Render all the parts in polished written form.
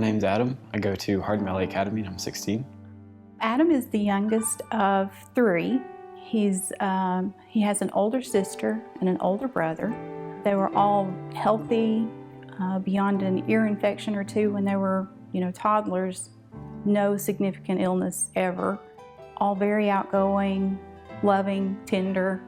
My name's Adam. I go to Hardin Valley Academy and I'm 16. Adam is the youngest of 3. He has an older sister and an older brother. They were all healthy beyond an ear infection or 2 when they were, toddlers. No significant illness ever. All very outgoing, loving, tender,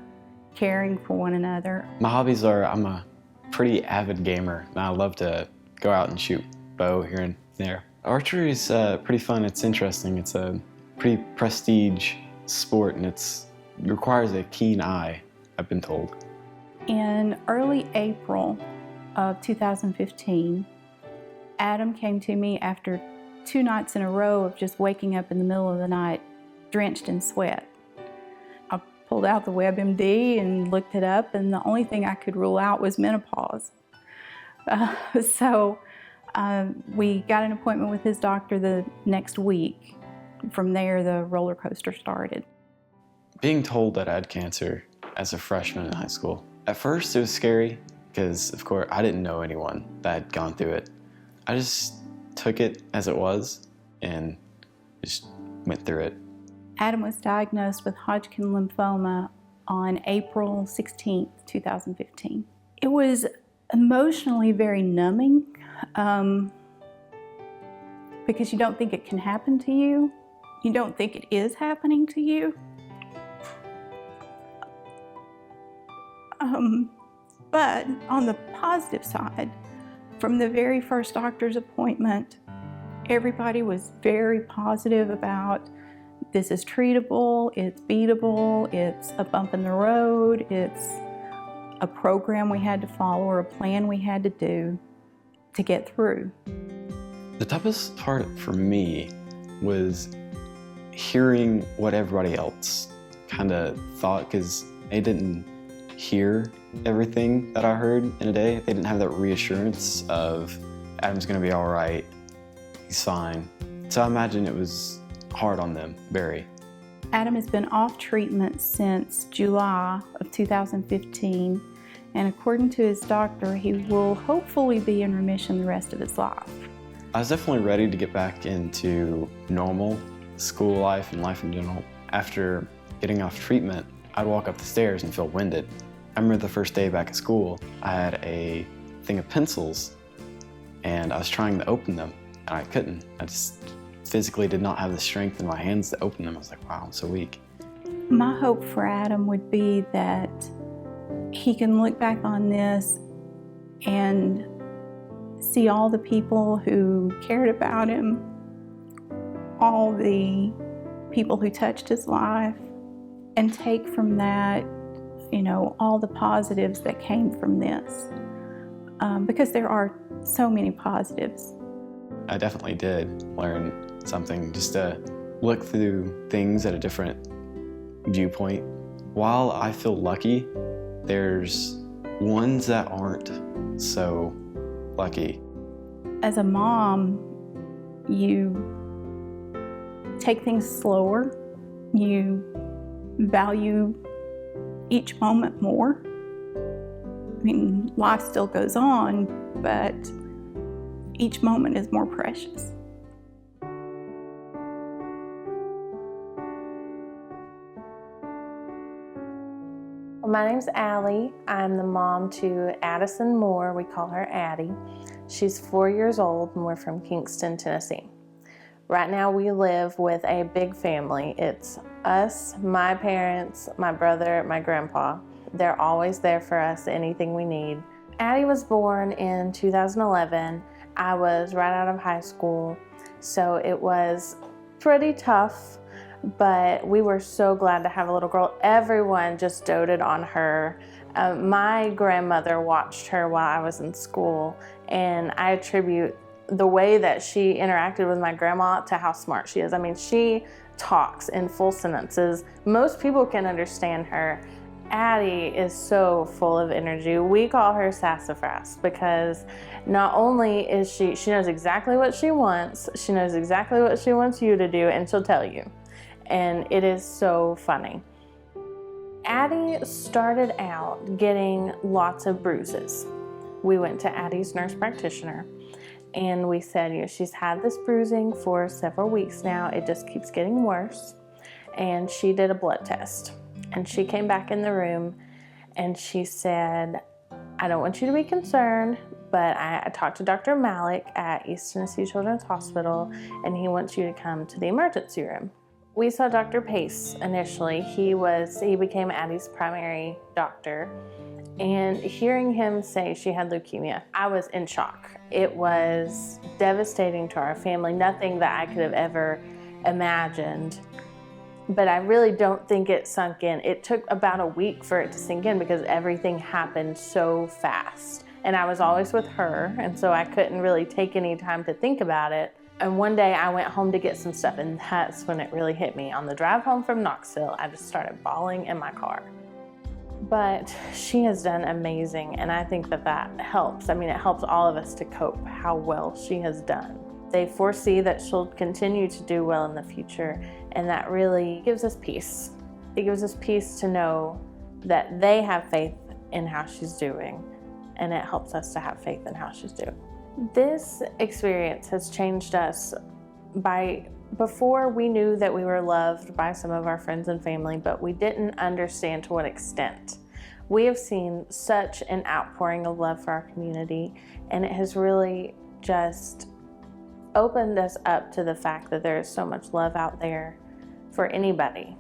caring for one another. My hobbies are, I'm a pretty avid gamer and I love to go out and shoot bow here and there. Archery is pretty fun. It's interesting. It's a pretty prestige sport and it requires a keen eye, I've been told. In early April of 2015, Adam came to me after 2 nights in a row of just waking up in the middle of the night drenched in sweat. I pulled out the WebMD and looked it up, and the only thing I could rule out was menopause. So we got an appointment with his doctor the next week. From there, the roller coaster started. Being told that I had cancer as a freshman in high school, at first it was scary because, of course, I didn't know anyone that had gone through it. I just took it as it was and just went through it. Adam was diagnosed with Hodgkin lymphoma on April 16th, 2015. It was emotionally very numbing because you don't think it can happen to you. You don't think it is happening to you. But on the positive side, from the very first doctor's appointment, everybody was very positive about this is treatable, it's beatable, it's a bump in the road, it's a program we had to follow or a plan we had to do to get through. The toughest part for me was hearing what everybody else kind of thought, because they didn't hear everything that I heard in a day. They didn't have that reassurance of Adam's gonna be all right, he's fine. So I imagine it was hard on them, very. Adam has been off treatment since July of 2015, and according to his doctor, he will hopefully be in remission the rest of his life. I was definitely ready to get back into normal school life and life in general. After getting off treatment, I'd walk up the stairs and feel winded. I remember the first day back at school, I had a thing of pencils and I was trying to open them and I couldn't. I just physically did not have the strength in my hands to open them. I was like, wow, I'm so weak. My hope for Adam would be that he can look back on this and see all the people who cared about him, all the people who touched his life, and take from that, all the positives that came from this. Because there are so many positives. I definitely did learn something, just to look through things at a different viewpoint. While I feel lucky, there's ones that aren't so lucky. As a mom, you take things slower. You value each moment more. I mean, life still goes on, but each moment is more precious. My name's Allie. I'm the mom to Addison Moore. We call her Addie. She's 4 years old and we're from Kingston, Tennessee. Right now we live with a big family. It's us, my parents, my brother, my grandpa. They're always there for us, anything we need. Addie was born in 2011. I was right out of high school, so it was pretty tough, but we were so glad to have a little girl. Everyone just doted on her. My grandmother watched her while I was in school, and I attribute the way that she interacted with my grandma to how smart she is. I mean, she talks in full sentences. Most people can understand her. Addie is so full of energy. We call her sassafras because not only is she knows exactly what she wants you to do, and she'll tell you. And it is so funny. Addie started out getting lots of bruises. We went to Addie's nurse practitioner, And we said, you know, she's had this bruising for several weeks now. It just keeps getting worse. And she did a blood test. And she came back in the room and she said, I don't want you to be concerned, but I talked to Dr. Malik at East Tennessee Children's Hospital, and he wants you to come to the emergency room. We saw Dr. Pace initially. He became Addie's primary doctor. And hearing him say she had leukemia, I was in shock. It was devastating to our family, nothing that I could have ever imagined. But I really don't think it sunk in. It took about a week for it to sink in because everything happened so fast. And I was always with her, and so I couldn't really take any time to think about it. And one day I went home to get some stuff, and that's when it really hit me. On the drive home from Knoxville, I just started bawling in my car. But she has done amazing, and I think that helps. I mean, it helps all of us to cope how well she has done. They foresee that she'll continue to do well in the future, and that really gives us peace. It gives us peace to know that they have faith in how she's doing, and it helps us to have faith in how she's doing. This experience has changed us. Before we knew that we were loved by some of our friends and family, but we didn't understand to what extent. We have seen such an outpouring of love for our community, and it has really just opened us up to the fact that there is so much love out there for anybody.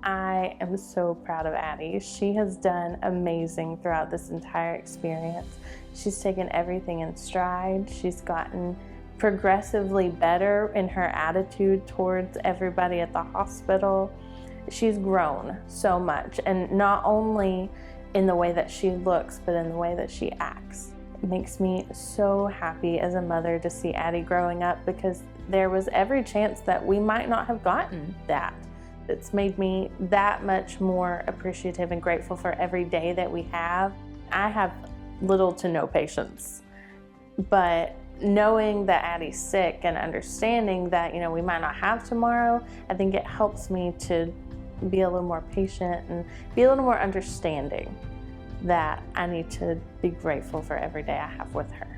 I am so proud of Addie. She has done amazing throughout this entire experience. She's taken everything in stride. She's gotten progressively better in her attitude towards everybody at the hospital. She's grown so much, and not only in the way that she looks, but in the way that she acts. It makes me so happy as a mother to see Addie growing up, because there was every chance that we might not have gotten that. It's made me that much more appreciative and grateful for every day that we have. I have little to no patience, but knowing that Addie's sick and understanding that, you know, we might not have tomorrow, I think it helps me to be a little more patient and be a little more understanding that I need to be grateful for every day I have with her.